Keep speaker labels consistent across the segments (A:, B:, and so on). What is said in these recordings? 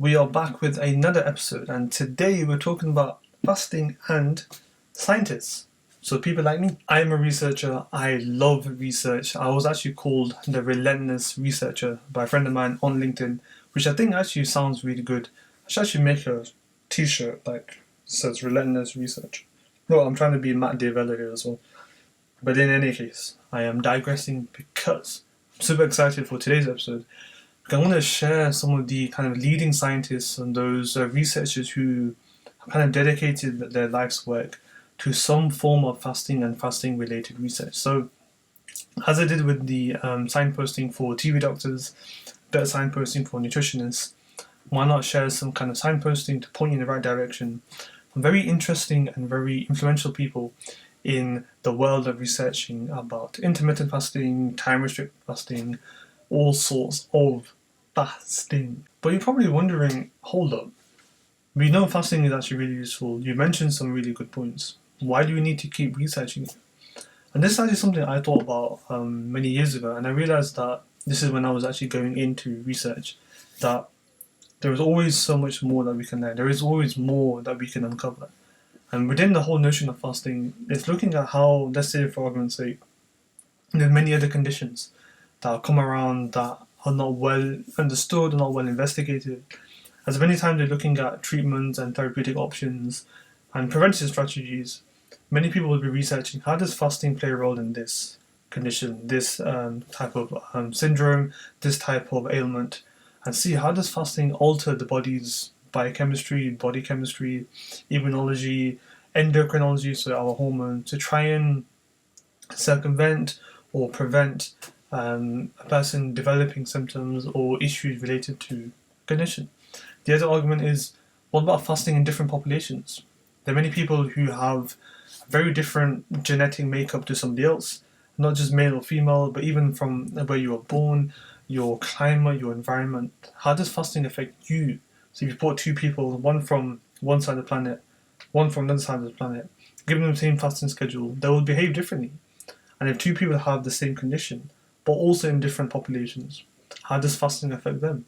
A: We are back with another episode, and today we're talking about fasting and scientists. So, people like me. I am a researcher. I love research. I was actually called the relentless researcher by a friend of mine on LinkedIn, which I think actually sounds really good. I should actually make a t shirt like says relentless research. No, I'm trying to be Matt D'Avella here as well. But in any case, I am digressing because I'm super excited for today's episode. I want to share some of the kind of leading scientists and those researchers who have kind of dedicated their life's work to some form of fasting and fasting related research. So, as I did with the signposting for TV doctors, better signposting for nutritionists, why not share some kind of signposting to point you in the right direction from very interesting and very influential people in the world of researching about intermittent fasting, time restricted fasting, all sorts of fasting. But you're probably wondering, hold up, we know fasting is actually really useful. You mentioned some really good points. Why do we need to keep researching it? And this is actually something I thought about many years ago, and I realized that this is when I was actually going into research, that there is always so much more that we can learn. There is always more that we can uncover. And within the whole notion of fasting, it's looking at how, let's say for argument's sake, there's many other conditions that come around that are not well understood, not well investigated. As many times they're looking at treatments and therapeutic options and preventive strategies, many people will be researching how does fasting play a role in this condition, this type of syndrome, this type of ailment, and see how does fasting alter the body's biochemistry, body chemistry, immunology, endocrinology, so our hormones, to try and circumvent or prevent a person developing symptoms or issues related to condition. The other argument is, what about fasting in different populations? There are many people who have a very different genetic makeup to somebody else, not just male or female, but even from where you were born, your climate, your environment. How does fasting affect you? So if you put two people, one from one side of the planet, one from another side of the planet, give them the same fasting schedule, they will behave differently. And if two people have the same condition, but also in different populations, how does fasting affect them?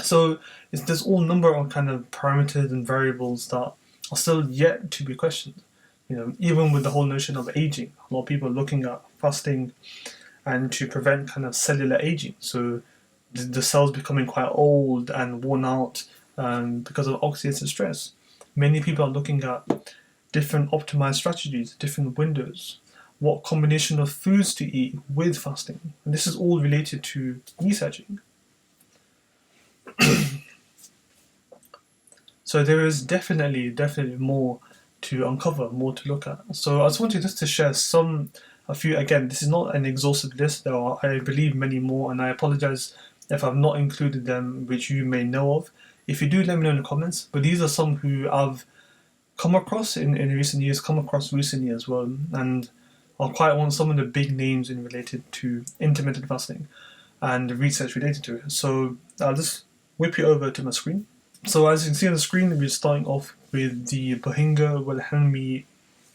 A: So there's all number of kind of parameters and variables that are still yet to be questioned. Even with the whole notion of aging, a lot of people are looking at fasting and to prevent kind of cellular aging. So the cells becoming quite old and worn out because of oxidative stress. Many people are looking at different optimized strategies, different windows, what combination of foods to eat with fasting. And this is all related to researching. So there is definitely more to uncover, more to look at. So I just wanted just to share a few. Again, this is not an exhaustive list. There are, I believe, many more, and I apologize if I've not included them, which you may know of. If you do, let me know in the comments. But these are some who I've come across in recent years, come across recently as well, and are quite on some of the big names in related to intermittent fasting and the research related to it. So I'll just whip you over to my screen. So as you can see on the screen, we're starting off with the FrancoisWilhelmi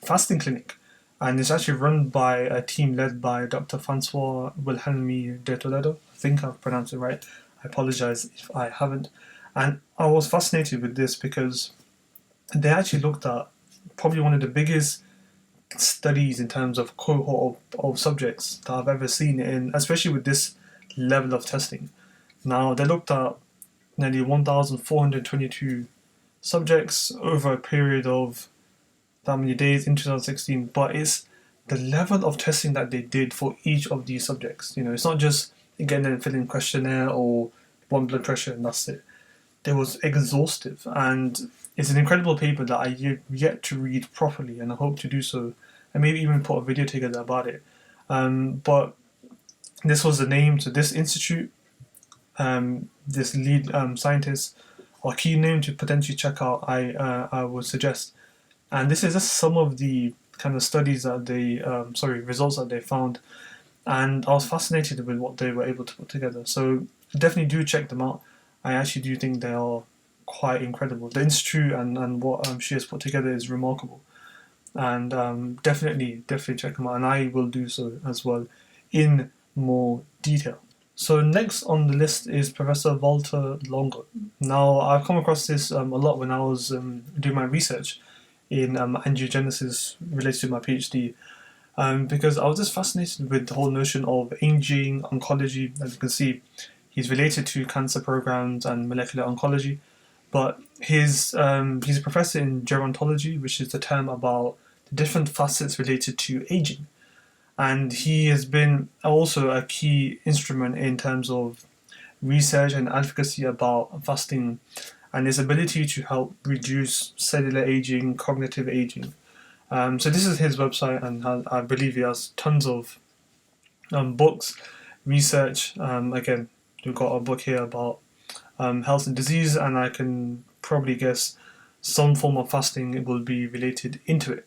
A: fasting clinic, and it's actually run by a team led by Dr. FrancoisWilhelmi de Toledo. I think I've pronounced it right. I apologize if I haven't. And I was fascinated with this because they actually looked at probably one of the biggest studies in terms of cohort of subjects that I've ever seen, especially with this level of testing. Now, they looked at nearly 1,422 subjects over a period of that many days in 2016, but it's the level of testing that they did for each of these subjects. It's not just getting them filling questionnaire or one blood pressure and that's it. It was exhaustive, and it's an incredible paper that I yet to read properly, and I hope to do so, and maybe even put a video together about it. But this was the name to this institute, this lead scientist, or key name to potentially check out. I would suggest, and this is just some of the kind of studies that results that they found, and I was fascinated with what they were able to put together. So definitely do check them out. I actually do think they are quite incredible. The institute and what she has put together is remarkable, and definitely check them out, and I will do so as well in more detail. So next on the list is Professor Walter Longo. Now I've come across this a lot when I was doing my research in angiogenesis related to my PhD, because I was just fascinated with the whole notion of aging, oncology. As you can see, he's related to cancer programs and molecular oncology, but he's a professor in gerontology, which is the term about the different facets related to aging. And he has been also a key instrument in terms of research and advocacy about fasting and its ability to help reduce cellular aging, cognitive aging. So this is his website, and I believe he has tons of books, research. Again, we've got a book here about health and disease, and I can probably guess some form of fasting will be related into it.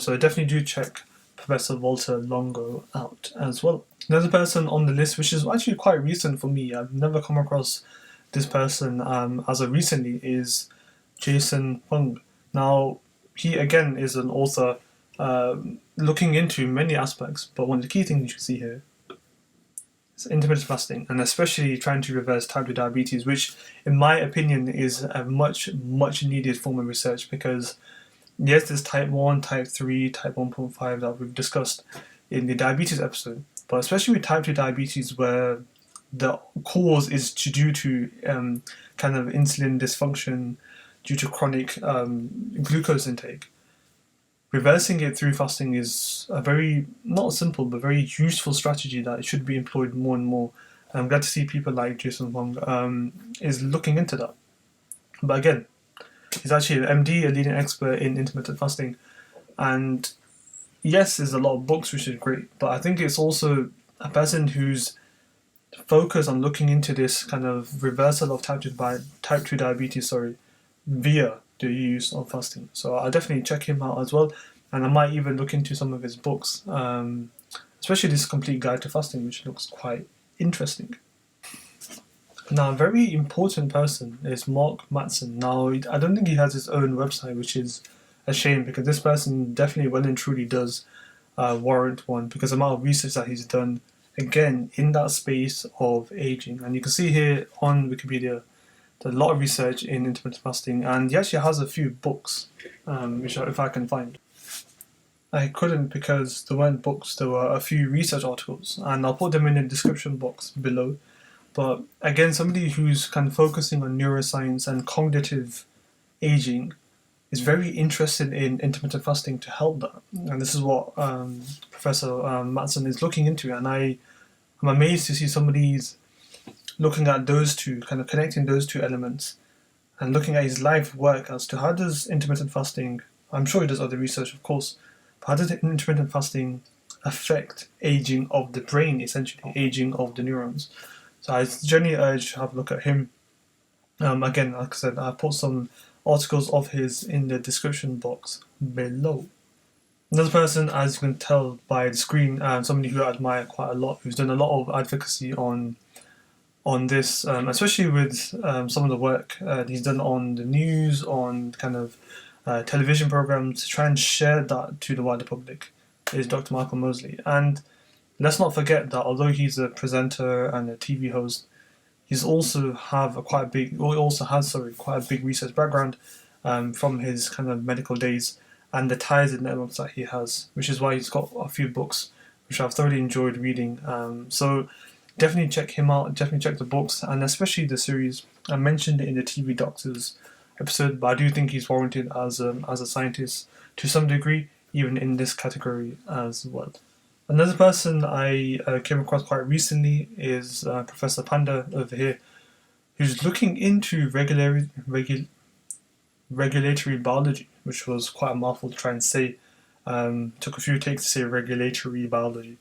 A: So definitely do check Professor Walter Longo out as well. Another person on the list, which is actually quite recent for me, I've never come across this person as of recently, is Jason Fung. Now, he again is an author looking into many aspects, but one of the key things you should see here is intermittent fasting, and especially trying to reverse type 2 diabetes, which in my opinion is a much needed form of research, because yes, there's type 1, type 3, type 1.5 that we've discussed in the diabetes episode, but especially with type 2 diabetes, where the cause is due to kind of insulin dysfunction due to chronic glucose intake. Reversing it through fasting is a very, not simple, but very useful strategy that should be employed more and more. I'm glad to see people like Jason Fung is looking into that. But again, he's actually an MD, a leading expert in intermittent fasting. And yes, there's a lot of books, which is great, but I think it's also a person who's focused on looking into this kind of reversal of type 2 diabetes, via the use of fasting. So I'll definitely check him out as well, and I might even look into some of his books, especially this complete guide to fasting, which looks quite interesting. Now, a very important person is Mark Matson. Now, I don't think he has his own website, which is a shame, because this person definitely well and truly does warrant one, because the amount of research that he's done, again, in that space of aging. And you can see here on Wikipedia, there's a lot of research in intermittent fasting, and he actually has a few books, which if I can find. I couldn't because there weren't books, there were a few research articles, and I'll put them in the description box below. But again, somebody who's kind of focusing on neuroscience and cognitive aging is very interested in intermittent fasting to help that. And this is what Professor Matson is looking into, and I'm amazed to see somebody's looking at those two, kind of connecting those two elements, and looking at his life work as to how does intermittent fasting, I'm sure he does other research of course, but how does intermittent fasting affect aging of the brain, essentially, aging of the neurons. So I generally urge to have a look at him. Again, like I said, I've put some articles of his in the description box below. Another person, as you can tell by the screen, somebody who I admire quite a lot, who's done a lot of advocacy on this, especially with some of the work he's done on the news, on kind of television programs, to try and share that to the wider public, is Dr. Michael Mosley. And let's not forget that although he's a presenter and a TV host, he's also has quite a big research background from his kind of medical days and the ties and networks that he has, which is why he's got a few books which I've thoroughly enjoyed reading. So definitely check him out, definitely check the books, and especially the series. I mentioned it in the TV Doctors episode, but I do think he's warranted as a scientist to some degree, even in this category as well. Another person I came across quite recently is Professor Panda over here, who's looking into regulatory biology, which was quite a mouthful to try and say. Took a few takes to say regulatory biology.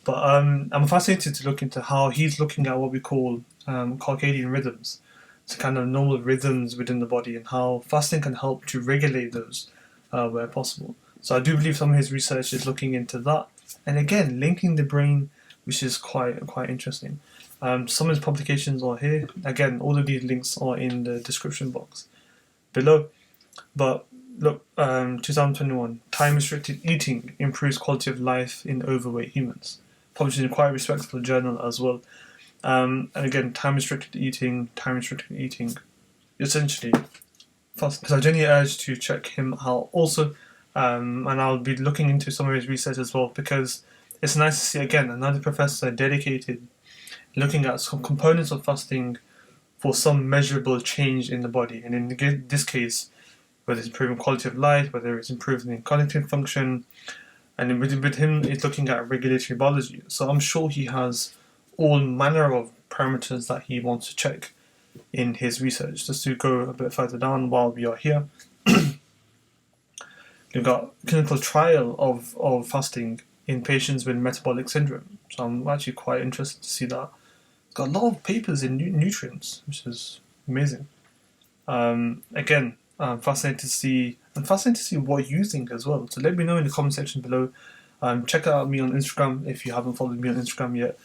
A: But I'm fascinated to look into how he's looking at what we call circadian rhythms, so kind of normal rhythms within the body, and how fasting can help to regulate those where possible. So I do believe some of his research is looking into that, and again linking the brain, which is quite interesting. Some of his publications are here. Again, all of these links are in the description box below. But look, 2021, time-restricted eating improves quality of life in overweight humans. Published in a quite respectable journal as well. And again, time restricted eating, essentially fast. So I genuinely urge to check him out also, and I'll be looking into some of his research as well, because it's nice to see again another professor dedicated looking at some components of fasting for some measurable change in the body, and in this case, whether it's improving quality of life, whether it's improving cognitive function, and with him, it's looking at regulatory biology. So I'm sure he has all manner of parameters that he wants to check in his research. Just to go a bit further down while we are here, we've got clinical trial of fasting in patients with metabolic syndrome. So I'm actually quite interested to see that. It's got a lot of papers in nutrients, which is amazing. Again, I'm fascinated to see what you think as well. So let me know in the comment section below. Check out me on Instagram if you haven't followed me on Instagram yet.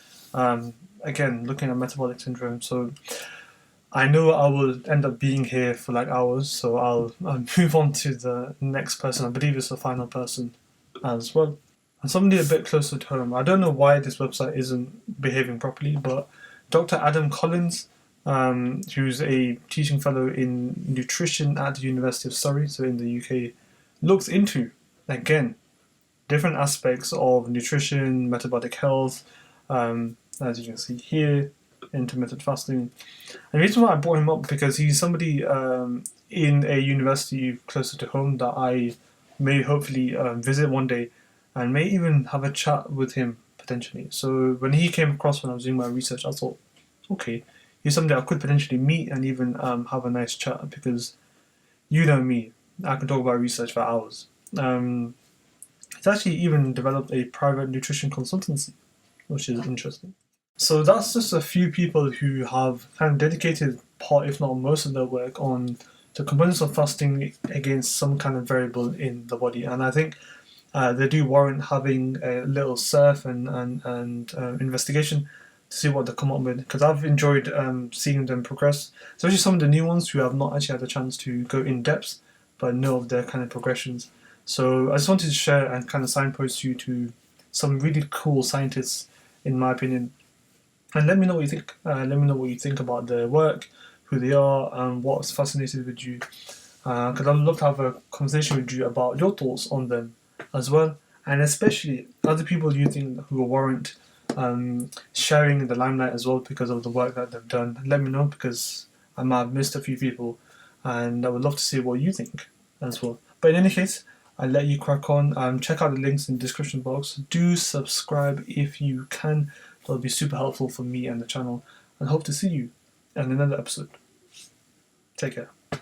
A: Again, looking at metabolic syndrome. So I know I will end up being here for like hours, so I'll move on to the next person. I believe it's the final person as well. And somebody a bit closer to home. I don't know why this website isn't behaving properly, but Dr. Adam Collins, who's a teaching fellow in nutrition at the University of Surrey, so in the UK, looks into, again, different aspects of nutrition, metabolic health, as you can see here, intermittent fasting. And the reason why I brought him up because he's somebody in a university closer to home that I may hopefully visit one day and may even have a chat with him potentially. So when he came across when I was doing my research, I thought, okay, he's somebody I could potentially meet and even have a nice chat, because you know me, I can talk about research for hours. He's actually even developed a private nutrition consultancy, which is interesting. So that's just a few people who have kind of dedicated part, if not most of their work on the components of fasting against some kind of variable in the body. And I think they do warrant having a little surf and investigation to see what they come up with, because I've enjoyed seeing them progress, especially some of the new ones who have not actually had the chance to go in depth but know of their kind of progressions. So I just wanted to share and kind of signpost you to some really cool scientists, in my opinion. And let me know what you think. Let me know what you think about their work, who they are, and what's fascinated with you. Because I'd love to have a conversation with you about your thoughts on them as well, and especially other people you think who will warrant sharing in the limelight as well because of the work that they've done. Let me know, because I might have missed a few people, and I would love to see what you think as well. But in any case, I'll let you crack on. Check out the links in the description box. Do subscribe if you can. That'll be super helpful for me and the channel. And hope to see you in another episode. Take care.